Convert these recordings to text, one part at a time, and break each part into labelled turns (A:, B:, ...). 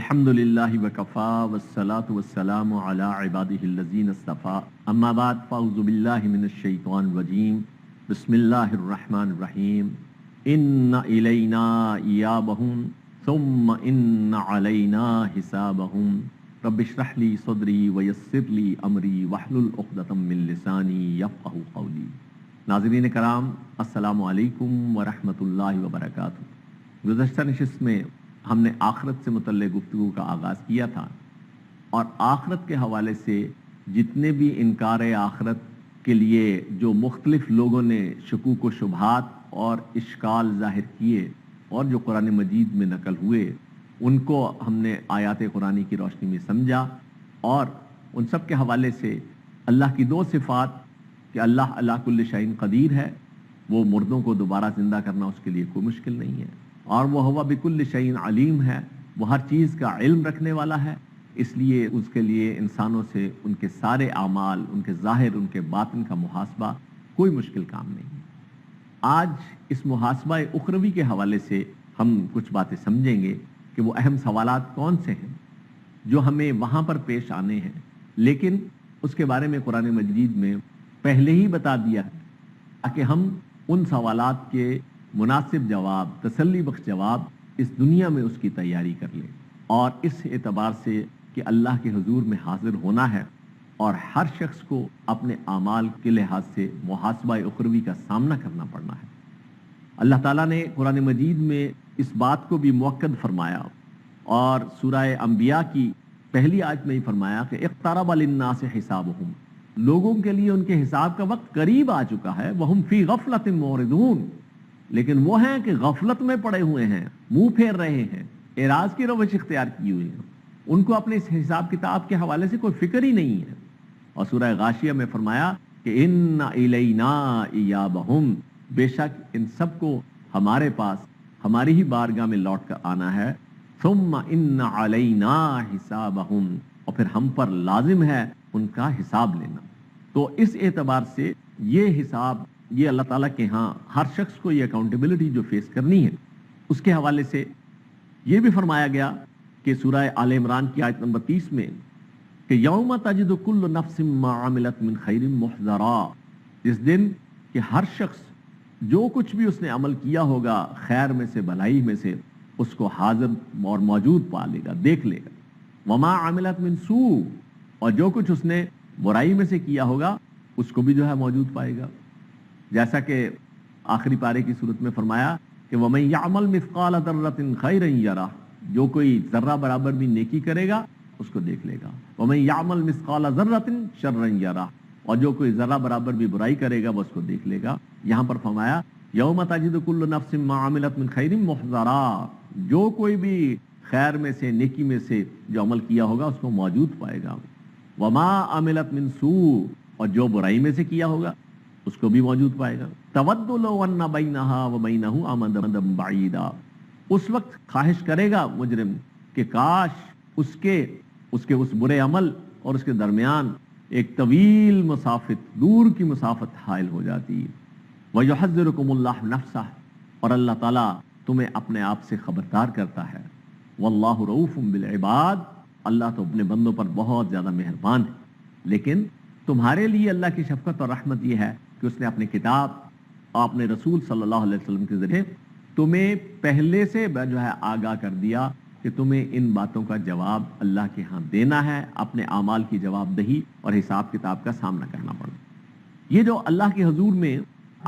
A: الحمدللہ وکفا والصلاة والسلام علی عبادہ الذین اصطفیٰ اما بعد فاعوذ باللہ من الشیطان الرجیم بسم اللہ الرحمن الرحیم ان الینا ایابہم ثم ان علینا حسابہم رب اشرح لی صدری ویسر لی امری واحلل عقدۃ من لسانی یفقہوا قولی۔ ناظرین کرام، السلام علیکم ورحمۃ اللہ وبرکاتہ۔ گزشتہ نشست میں ہم نے آخرت سے متعلق گفتگو کا آغاز کیا تھا، اور آخرت کے حوالے سے جتنے بھی انکار آخرت کے لیے جو مختلف لوگوں نے شکوک و شبہات اور اشکال ظاہر کیے اور جو قرآن مجید میں نقل ہوئے، ان کو ہم نے آیات قرآنی کی روشنی میں سمجھا، اور ان سب کے حوالے سے اللہ کی دو صفات کہ اللہ علی کل شیء قدیر ہے، وہ مردوں کو دوبارہ زندہ کرنا اس کے لیے کوئی مشکل نہیں ہے، اور وہ ہوا بکل شیء علیم ہے، وہ ہر چیز کا علم رکھنے والا ہے، اس لیے اس کے لیے انسانوں سے ان کے سارے اعمال، ان کے ظاہر، ان کے باطن کا محاسبہ کوئی مشکل کام نہیں ہے۔ آج اس محاسبہ اخروی کے حوالے سے ہم کچھ باتیں سمجھیں گے کہ وہ اہم سوالات کون سے ہیں جو ہمیں وہاں پر پیش آنے ہیں، لیکن اس کے بارے میں قرآن مجید میں پہلے ہی بتا دیا ہے تاکہ ہم ان سوالات کے مناسب جواب، تسلی بخش جواب اس دنیا میں اس کی تیاری کر لیں، اور اس اعتبار سے کہ اللہ کے حضور میں حاضر ہونا ہے اور ہر شخص کو اپنے اعمال کے لحاظ سے محاسبہ اخروی کا سامنا کرنا پڑنا ہے۔ اللہ تعالیٰ نے قرآن مجید میں اس بات کو بھی مؤکد فرمایا، اور سورہ انبیاء کی پہلی آیت میں ہی فرمایا کہ اقترب للناس حسابہم، لوگوں کے لیے ان کے حساب کا وقت قریب آ چکا ہے، وہم فی غفلۃ معرضون، لیکن وہ ہیں کہ غفلت میں پڑے ہوئے ہیں، منہ پھیر رہے ہیں، اعراض کی روش اختیار کی ہوئی ہیں، ان کو اپنے اس حساب کتاب کے حوالے سے کوئی فکر ہی نہیں ہے۔ اور سورہ غاشیہ میں فرمایا کہ ان الینا ایابہم، بے شک ان سب کو ہمارے پاس، ہماری ہی بارگاہ میں لوٹ کر آنا ہے، ثم ان علینا حسابہم، اور پھر ہم پر لازم ہے ان کا حساب لینا۔ تو اس اعتبار سے یہ حساب، یہ اللہ تعالیٰ کے ہاں ہر شخص کو یہ اکاؤنٹیبلٹی جو فیس کرنی ہے، اس کے حوالے سے یہ بھی فرمایا گیا کہ سورہ آل عمران کی آیت نمبر 30 میں کہ یوم تجد کل نفس ما عملت من خیر محضرا، اس دن کہ ہر شخص جو کچھ بھی اس نے عمل کیا ہوگا خیر میں سے، بھلائی میں سے، اس کو حاضر اور موجود پا لے گا، دیکھ لے گا۔ وما عملت من سوء، اور جو کچھ اس نے برائی میں سے کیا ہوگا اس کو بھی جو ہے موجود پائے گا، جیسا کہ آخری پارے کی صورت میں فرمایا کہ وَمَن يَعْمَلْ مِثْقَالَ ذَرَّةٍ خَيْرًا يَرَهُ، جو کوئی ذرہ برابر بھی نیکی کرے گا اس کو دیکھ لے گا، وَمَن يَعْمَلْ مِثْقَالَ ذَرَّةٍ شَرًّا يَرَهُ، اور جو کوئی ذرہ برابر بھی برائی کرے گا وہ اس کو دیکھ لے گا۔ یہاں پر فرمایا یوم تجد کل نفس ما عملت من خیر محضرا، جو کوئی بھی خیر میں سے، نیکی میں سے جو عمل کیا ہوگا اس کو موجود پائے گا، وما عملت من سوء، اور جو برائی میں سے کیا ہوگا اس کو بھی موجود پائے گا۔ تود لو ان بینہا و بینہ امدا بعیدا، اس وقت خواہش کرے گا مجرم کہ کاش اس کے اس برے عمل اور اس کے درمیان ایک طویل مسافت، دور کی مسافت حائل ہو جاتی۔ وَيُحَذِّرُكُمُ اللَّهُ نَفْسَهُ، اور اللہ تعالیٰ تمہیں اپنے آپ سے خبردار کرتا ہے۔ وَاللَّهُ رَؤُوفٌ بِالْعِبَادِ، اللہ تو اپنے بندوں پر بہت زیادہ مہربان ہے، لیکن تمہارے لیے اللہ کی شفقت اور رحمت یہ ہے کہ اس نے اپنی کتاب اور اپنے رسول صلی اللہ علیہ وسلم کے ذریعے تمہیں پہلے سے جو ہے آگاہ کر دیا کہ تمہیں ان باتوں کا جواب اللہ کے ہاں دینا ہے، اپنے اعمال کی جواب دہی اور حساب کتاب کا سامنا کرنا پڑا۔ یہ جو اللہ کے حضور میں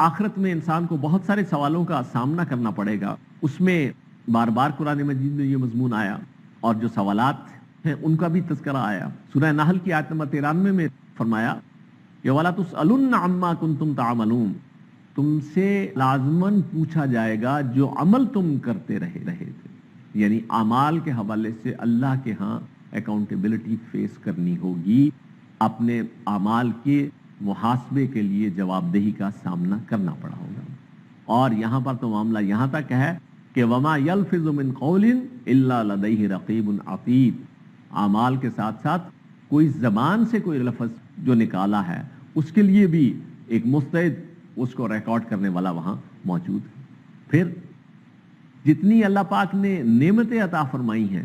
A: آخرت میں انسان کو بہت سارے سوالوں کا سامنا کرنا پڑے گا، اس میں بار بار قرآن مجید میں یہ مضمون آیا، اور جو سوالات ہیں ان کا بھی تذکرہ آیا۔ سورہ نحل کی آیت نمبر 93 میں فرمایا کہ وَلَا تُسْأَلُنَّ عَمَّا كُنتُمْ تَعْمَلُونَ، تم سے لازماً پوچھا جائے گا جو عمل تم کرتے رہے تھے، یعنی اعمال کے حوالے سے اللہ کے ہاں اکاؤنٹیبلٹی فیس کرنی ہوگی، اپنے اعمال کے محاسبے کے لیے جواب دہی کا سامنا کرنا پڑا ہوگا۔ اور یہاں پر تو معاملہ یہاں تک ہے کہ وَمَا يَلْفِظُ مِنْ قَوْلٍ إِلَّا لَدَيْهِ رَقِيبٌ عَتِيدٌ، اعمال کے ساتھ ساتھ کوئی زبان سے کوئی لفظ جو نکالا ہے اس کے لیے بھی ایک مستعد اس کو ریکارڈ کرنے والا وہاں موجود ہے۔ پھر جتنی اللہ پاک نے نعمتیں عطا فرمائی ہیں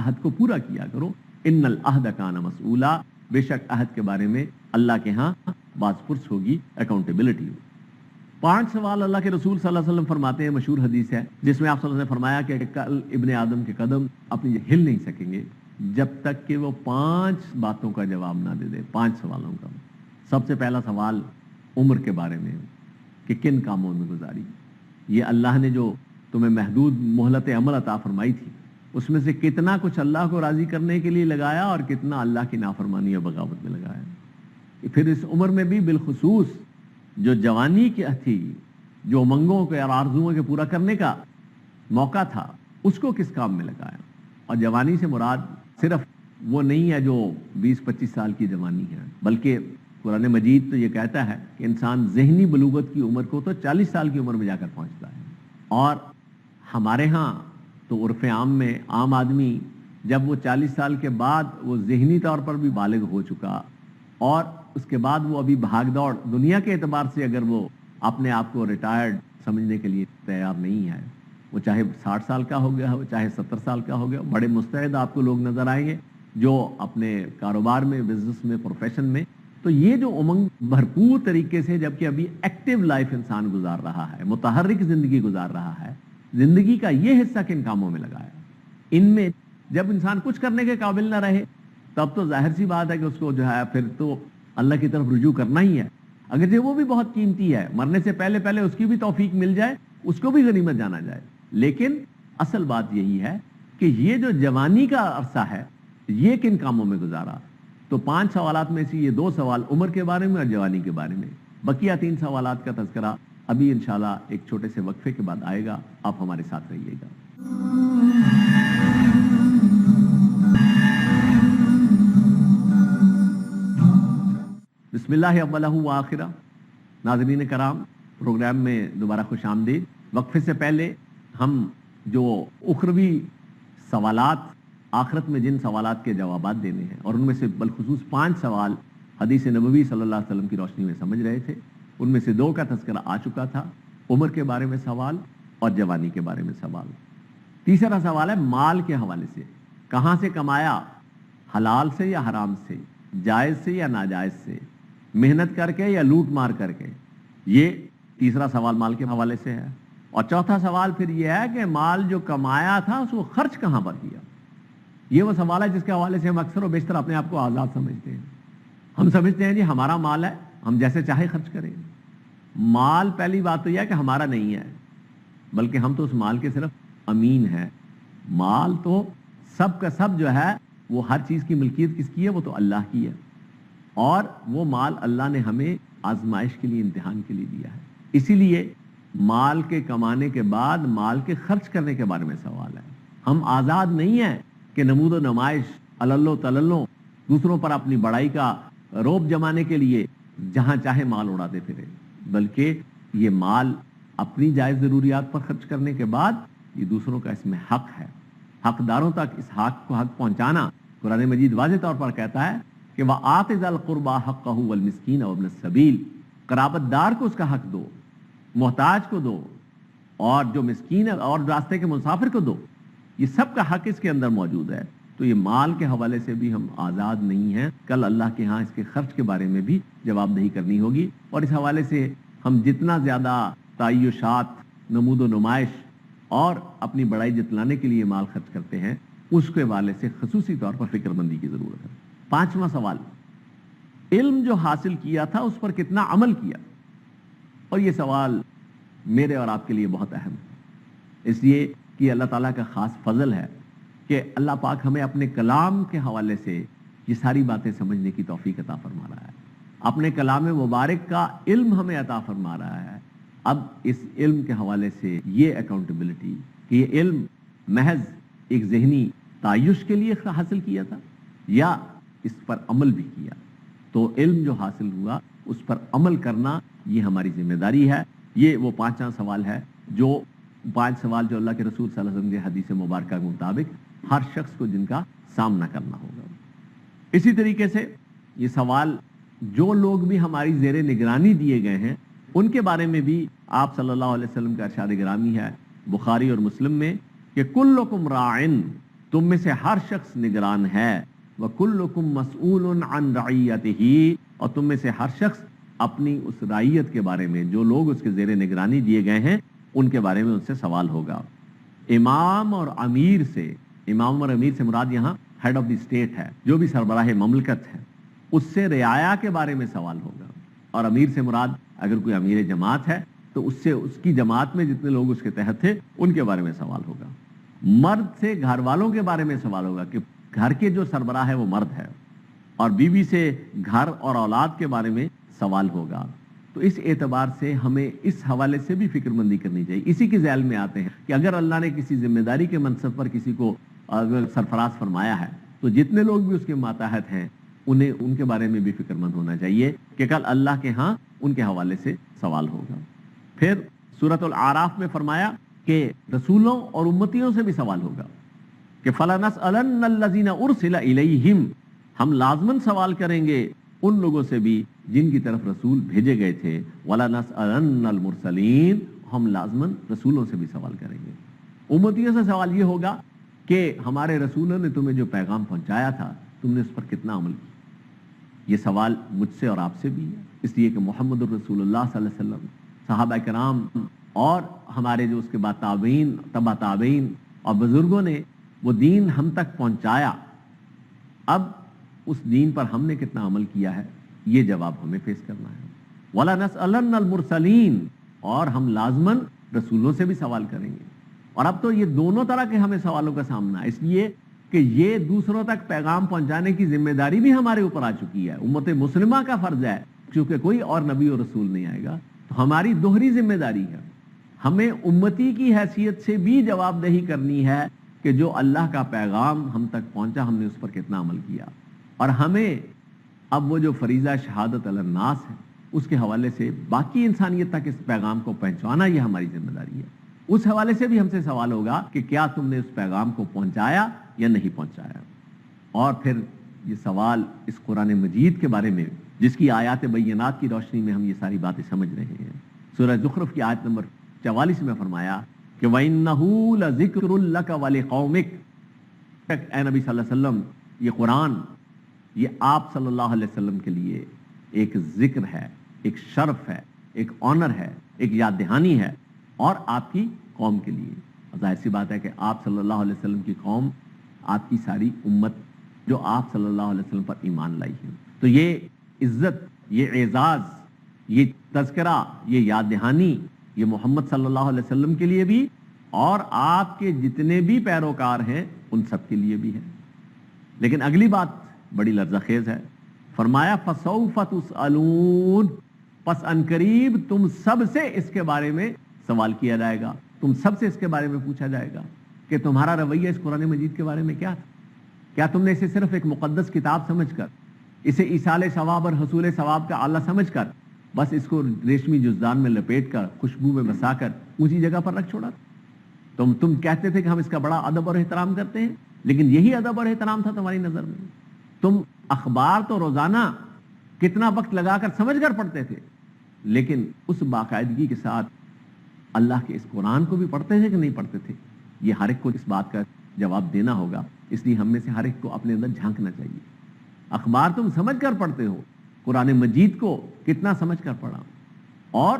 A: عہد کو پورا کیا کرو. ان العہد کان مسئولا، بے شک عہد کے بارے میں اللہ کے ہاں باز پرس ہوگی، اکاؤنٹیبلٹی ہوگی. 5 سوال اللہ کے رسول صلی اللہ علیہ وسلم فرماتے ہیں، مشہور حدیث ہے جس میں آپ صلی اللہ علیہ وسلم نے فرمایا کہ کل ابن آدم کے قدم اپنی ہل نہیں سکیں گے جب تک کہ وہ 5 باتوں کا جواب نہ دے دے. 5 سوالوں کا. سب سے پہلا سوال عمر کے بارے میں کہ کن کاموں میں گزاری. یہ اللہ نے جو تمہیں محدود مہلت عمل عطا فرمائی تھی، اس میں سے کتنا کچھ اللہ کو راضی کرنے کے لیے لگایا اور کتنا اللہ کی نافرمانی اور بغاوت میں لگایا. پھر اس عمر میں بھی بالخصوص جو جوانی کی تھی، جو امنگوں کے اور آرزوؤں کے پورا کرنے کا موقع تھا، اس کو کس کام میں لگایا. اور جوانی سے مراد صرف وہ نہیں ہے جو 20-25 سال کی جوانی ہے، بلکہ قرآن مجید تو یہ کہتا ہے کہ انسان ذہنی بلوغت کی عمر کو تو 40 سال کی عمر میں جا کر پہنچتا ہے. اور ہمارے ہاں تو عرف عام میں عام آدمی جب وہ 40 سال کے بعد وہ ذہنی طور پر بھی بالغ ہو چکا اور اس کے بعد وہ ابھی بھاگ دوڑ دنیا کے اعتبار سے اگر وہ اپنے آپ کو ریٹائرڈ سمجھنے کے لیے تیار نہیں ہے، وہ چاہے 60 سال کا ہو گیا ہو، چاہے 70 سال کا ہو گیا، بڑے مستعد آپ کو لوگ نظر آئیں گے جو اپنے کاروبار میں، بزنس میں، پروفیشن میں. تو یہ جو امنگ بھرپور طریقے سے جبکہ ابھی ایکٹیو لائف انسان گزار رہا ہے، متحرک زندگی گزار رہا ہے، زندگی کا یہ حصہ کن کاموں میں لگایا. ان میں جب انسان کچھ کرنے کے قابل نہ رہے تب تو ظاہر سی بات ہے کہ اس کو جو ہے پھر تو اللہ کی طرف رجوع کرنا ہی ہے. اگرچہ وہ بھی بہت قیمتی ہے، مرنے سے پہلے پہلے اس کی بھی توفیق مل جائے، اس کو بھی غنیمت جانا جائے. لیکن اصل بات یہی ہے کہ یہ جو جوانی کا عرصہ ہے یہ کن کاموں میں گزارا. تو 5 سوالات میں سے یہ 2 سوال عمر کے بارے میں اور جوانی کے بارے میں. بقیہ 3 سوالات کا تذکرہ ابھی انشاءاللہ ایک چھوٹے سے وقفے کے بعد آئے گا. آپ ہمارے ساتھ رہیے گا. بسم اللہ اولہ و آخرہ. ناظرین کرام، پروگرام میں دوبارہ خوش آمدید. وقفے سے پہلے ہم جو اخروی سوالات، آخرت میں جن سوالات کے جوابات دینے ہیں، اور ان میں سے بالخصوص 5 سوال حدیث نبوی صلی اللہ علیہ وسلم کی روشنی میں سمجھ رہے تھے، ان میں سے 2 کا تذکرہ آ چکا تھا. عمر کے بارے میں سوال اور جوانی کے بارے میں سوال. تیسرا سوال ہے مال کے حوالے سے. کہاں سے کمایا، حلال سے یا حرام سے، جائز سے یا ناجائز سے، محنت کر کے یا لوٹ مار کر کے. یہ تیسرا سوال مال کے حوالے سے ہے. اور چوتھا سوال پھر یہ ہے کہ مال جو کمایا تھا اس کو خرچ کہاں پر کیا. یہ وہ سوال ہے جس کے حوالے سے ہم اکثر و بیشتر اپنے آپ کو آزاد سمجھتے ہیں. ہم سمجھتے ہیں جی ہمارا مال ہے، ہم جیسے چاہے خرچ کریں. مال پہلی بات تو یہ ہے کہ ہمارا نہیں ہے، بلکہ ہم تو اس مال کے صرف امین ہیں. مال تو سب کا سب جو ہے وہ ہر چیز کی ملکیت کس کی ہے؟ وہ تو اللہ کی ہے. اور وہ مال اللہ نے ہمیں آزمائش کے لیے، امتحان کے لیے دیا ہے. اسی لیے مال کے کمانے کے بعد مال کے خرچ کرنے کے بارے میں سوال ہے. ہم آزاد نہیں ہیں کہ نمود و نمائش، عللو تللو، دوسروں پر اپنی بڑائی کا روب جمانے کے لیے جہاں چاہے مال اڑاتے پھرے، بلکہ یہ مال اپنی جائز ضروریات پر خرچ کرنے کے بعد یہ دوسروں کا اس میں حق ہے. حقداروں تک اس حق کو حق پہنچانا. قرآن مجید واضح طور پر کہتا ہے کہ وَآتِ ذَا الْقُرْبَى حَقَّهُ وَالْمِسْكِينَ وَابْنَ السَّبِيلِ. قرابت دار کو اس کا حق دو، محتاج کو دو، اور جو مسکین ہے اور راستے کے مسافر کو دو. یہ سب کا حق اس کے اندر موجود ہے. تو یہ مال کے حوالے سے بھی ہم آزاد نہیں ہیں. کل اللہ کے ہاں اس کے خرچ کے بارے میں بھی جواب دہی کرنی ہوگی. اور اس حوالے سے ہم جتنا زیادہ تعیشات، نمود و نمائش اور اپنی بڑائی جتلانے کے لیے مال خرچ کرتے ہیں، اس کے حوالے سے خصوصی طور پر فکر مندی کی ضرورت ہے. 5واں سوال، علم جو حاصل کیا تھا اس پر کتنا عمل کیا. اور یہ سوال میرے اور آپ کے لیے بہت اہم ہے، اس لیے کہ اللہ تعالیٰ کا خاص فضل ہے کہ اللہ پاک ہمیں اپنے کلام کے حوالے سے یہ ساری باتیں سمجھنے کی توفیق عطا فرما رہا ہے. اپنے کلام مبارک کا علم ہمیں عطا فرما رہا ہے. اب اس علم کے حوالے سے یہ اکاؤنٹیبلٹی کہ یہ علم محض ایک ذہنی تعیش کے لیے حاصل کیا تھا یا اس پر عمل بھی کیا. تو علم جو حاصل ہوا اس پر عمل کرنا یہ ہماری ذمہ داری ہے. یہ وہ 5واں سوال ہے، جو 5 سوال جو اللہ کے رسول صلی اللہ علیہ وسلم کے حدیث مبارکہ کے مطابق ہر شخص کو جن کا سامنا کرنا ہوگا. اسی طریقے سے یہ سوال جو لوگ بھی ہماری زیر نگرانی دیے گئے ہیں ان کے بارے میں بھی آپ صلی اللہ علیہ وسلم کا ارشاد گرامی ہے بخاری اور مسلم میں کہ کلکم راعن تم میں سے ہر شخص نگران ہے، وَكُلُّكُمْ مَسْئُولٌ عَنْ رَعِيَّتِهِ، اور تم میں سے ہر شخص اپنی اس رعیت کے بارے میں، جو لوگ اس کے زیر نگرانی دیے گئے ہیں ان کے بارے میں ان سے سوال ہوگا۔ امام اور امیر سے، امام اور امیر سے مراد یہاں ہیڈ آف دی اسٹیٹ ہے، جو بھی سربراہ مملکت ہے، اس سے رعایا کے بارے میں سوال ہوگا۔ اور امیر سے مراد اگر کوئی امیر جماعت ہے تو اس سے اس کی جماعت میں جتنے لوگ اس کے تحت تھے ان کے بارے میں سوال ہوگا۔ مرد سے گھر والوں کے بارے میں سوال ہوگا کہ گھر کے جو سربراہ ہے وہ مرد ہے، اور بیوی سے گھر اور اولاد کے بارے میں سوال ہوگا۔ تو اس اعتبار سے ہمیں اس حوالے سے بھی فکر مندی کرنی چاہیے۔ اسی کے ذیل میں آتے ہیں کہ اگر اللہ نے کسی ذمہ داری کے منصب پر کسی کو سرفراز فرمایا ہے تو جتنے لوگ بھی اس کے ماتحت ہیں انہیں ان کے بارے میں بھی فکر مند ہونا چاہیے کہ کل اللہ کے ہاں ان کے حوالے سے سوال ہوگا۔ پھر سورۃ الاعراف میں فرمایا کہ رسولوں اور امتیوں سے بھی سوال ہوگا کہ فَلَنَسْأَلَنَّ الَّذِينَ أُرْسِلَ إِلَيْهِمْ، ہم لازماً سوال کریں گے ان لوگوں سے بھی جن کی طرف رسول بھیجے گئے تھے، وَلَنَسْأَلَنَّ الْمُرْسَلِينَ، ہم لازماً رسولوں سے بھی سوال کریں گے۔ امتیوں سے سوال یہ ہوگا کہ ہمارے رسولوں نے تمہیں جو پیغام پہنچایا تھا تم نے اس پر کتنا عمل کیا۔ یہ سوال مجھ سے اور آپ سے بھی ہے، اس لیے کہ محمد الرسول اللہ صلی اللہ علیہ وسلم، صحابہ کرام اور ہمارے جو اس کے بعد تابعین، تبع تابعین اور بزرگوں نے وہ دین ہم تک پہنچایا، اب اس دین پر ہم نے کتنا عمل کیا ہے یہ جواب ہمیں پیش کرنا ہے۔ وَلَنَسْأَلَنَّ الْمُرْسَلِينَ، اور ہم لازماً رسولوں سے بھی سوال کریں گے۔ اور اب تو یہ دونوں طرح کے ہمیں سوالوں کا سامنا ہے، اس لیے کہ یہ دوسروں تک پیغام پہنچانے کی ذمہ داری بھی ہمارے اوپر آ چکی ہے۔ امت مسلمہ کا فرض ہے، کیونکہ کوئی اور نبی اور رسول نہیں آئے گا تو ہماری دوہری ذمہ داری ہے۔ ہمیں امتی کی حیثیت سے بھی جواب دہی کرنی ہے کہ جو اللہ کا پیغام ہم تک پہنچا ہم نے اس پر کتنا عمل کیا، اور ہمیں اب وہ جو فریضہ شہادت علی الناس ہے اس کے حوالے سے باقی انسانیت تک اس پیغام کو پہنچانا یہ ہماری ذمہ داری ہے۔ اس حوالے سے بھی ہم سے سوال ہوگا کہ کیا تم نے اس پیغام کو پہنچایا یا نہیں پہنچایا۔ اور پھر یہ سوال اس قرآن مجید کے بارے میں جس کی آیات بینات کی روشنی میں ہم یہ ساری باتیں سمجھ رہے ہیں۔ سورہ زخرف کی آیت نمبر 44 میں فرمایا کہ وَإِنَّهُ لَذِكْرٌ لَكَ وَلِقَوْمِكَ، اے نبی صلی اللہ علیہ وسلم یہ قرآن یہ آپ صلی اللہ علیہ وسلم کے لیے ایک ذکر ہے، ایک شرف ہے، ایک آنر ہے، ایک یاد دہانی ہے، اور آپ کی قوم کے لیے۔ ظاہر سی بات ہے کہ آپ صلی اللہ علیہ وسلم کی قوم، آپ کی ساری امت جو آپ صلی اللہ علیہ وسلم پر ایمان لائی ہے، تو یہ عزت، یہ اعزاز، یہ تذکرہ، یہ یاد دہانی یہ محمد صلی اللہ علیہ وسلم کے لیے بھی اور آپ کے جتنے بھی پیروکار ہیں ان سب کے لیے بھی ہے۔ لیکن اگلی بات بڑی لرزہ خیز ہے، فرمایا فَسَوْفَ تُسْأَلُونَ، پس انقریب تم سب سے اس کے بارے میں سوال کیا جائے گا، تم سب سے اس کے بارے میں پوچھا جائے گا کہ تمہارا رویہ اس قرآن مجید کے بارے میں کیا تھا۔ کیا تم نے اسے صرف ایک مقدس کتاب سمجھ کر، اسے ایصال ثواب اور حصول ثواب کا آلہ سمجھ کر بس اس کو ریشمی جزدان میں لپیٹ کر خوشبو میں بسا کر اونچی جگہ پر رکھ چھوڑا؟ تم کہتے تھے کہ ہم اس کا بڑا ادب اور احترام کرتے ہیں، لیکن یہی ادب اور احترام تھا تمہاری نظر میں؟ تم اخبار تو روزانہ کتنا وقت لگا کر سمجھ کر پڑھتے تھے، لیکن اس باقاعدگی کے ساتھ اللہ کے اس قرآن کو بھی پڑھتے تھے کہ نہیں پڑھتے تھے؟ یہ ہر ایک کو اس بات کا جواب دینا ہوگا، اس لیے ہم میں سے ہر ایک کو اپنے اندر جھانکنا چاہیے۔ اخبار تم سمجھ کر پڑھتے ہو، قرآن مجید کو کتنا سمجھ کر پڑھا؟ اور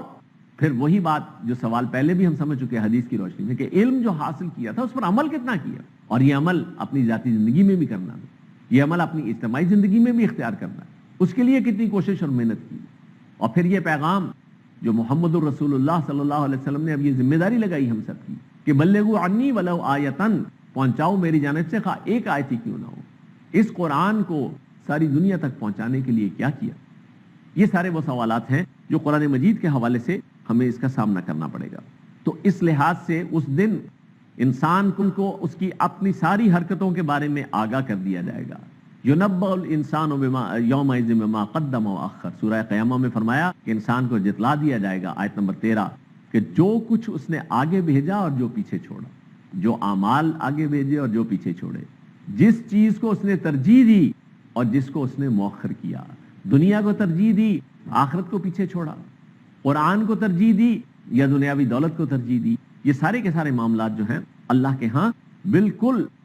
A: پھر وہی بات جو سوال پہلے بھی ہم سمجھ چکے حدیث کی روشنی میں کہ علم جو حاصل کیا تھا اس پر عمل کتنا کیا، اور یہ عمل اپنی ذاتی زندگی میں بھی کرنا ہے، یہ عمل اپنی اجتماعی زندگی میں بھی اختیار کرنا ہے، اس کے لیے کتنی کوشش اور محنت کی۔ اور پھر یہ پیغام جو محمد الرسول اللہ صلی اللہ علیہ وسلم نے اب یہ ذمہ داری لگائی ہم سب کی کہ بلغوا عنی ولو آیتن، پہنچاؤ میری جانب سے خواہ ایک آیت ہی کیوں نہ ہو۔ اس قرآن کو ساری دنیا تک پہنچانے کے لیے کیا کیا؟ یہ سارے وہ سوالات ہیں جو قرآن مجید کے حوالے سے ہمیں اس کا سامنا کرنا پڑے گا۔ تو اس لحاظ سے اس دن انسان کو اس کی اپنی ساری حرکتوں کے بارے میں آگاہ کر دیا جائے گا۔ یُنَبَّأُ الْإِنسَانُ بِمَا یَوْمَئِذٍ بِمَا قَدَّمَ وَأَخَّرَ، سورہ قیامہ میں فرمایا کہ انسان کو جتلا دیا جائے گا، آیت نمبر 13، کہ جو کچھ اس نے آگے بھیجا اور جو پیچھے چھوڑا، جو اعمال آگے بھیجے اور جو پیچھے چھوڑے، جس چیز کو اس نے ترجیح دی اور جس کو اس نے مؤخر کیا، دنیا کو ترجیح دی، آخرت کو پیچھے چھوڑا، قرآن کو ترجیح دی یا دنیاوی دولت کو ترجیح دی، یہ سارے کے سارے معاملات جو ہیں اللہ کے ہاں بالکل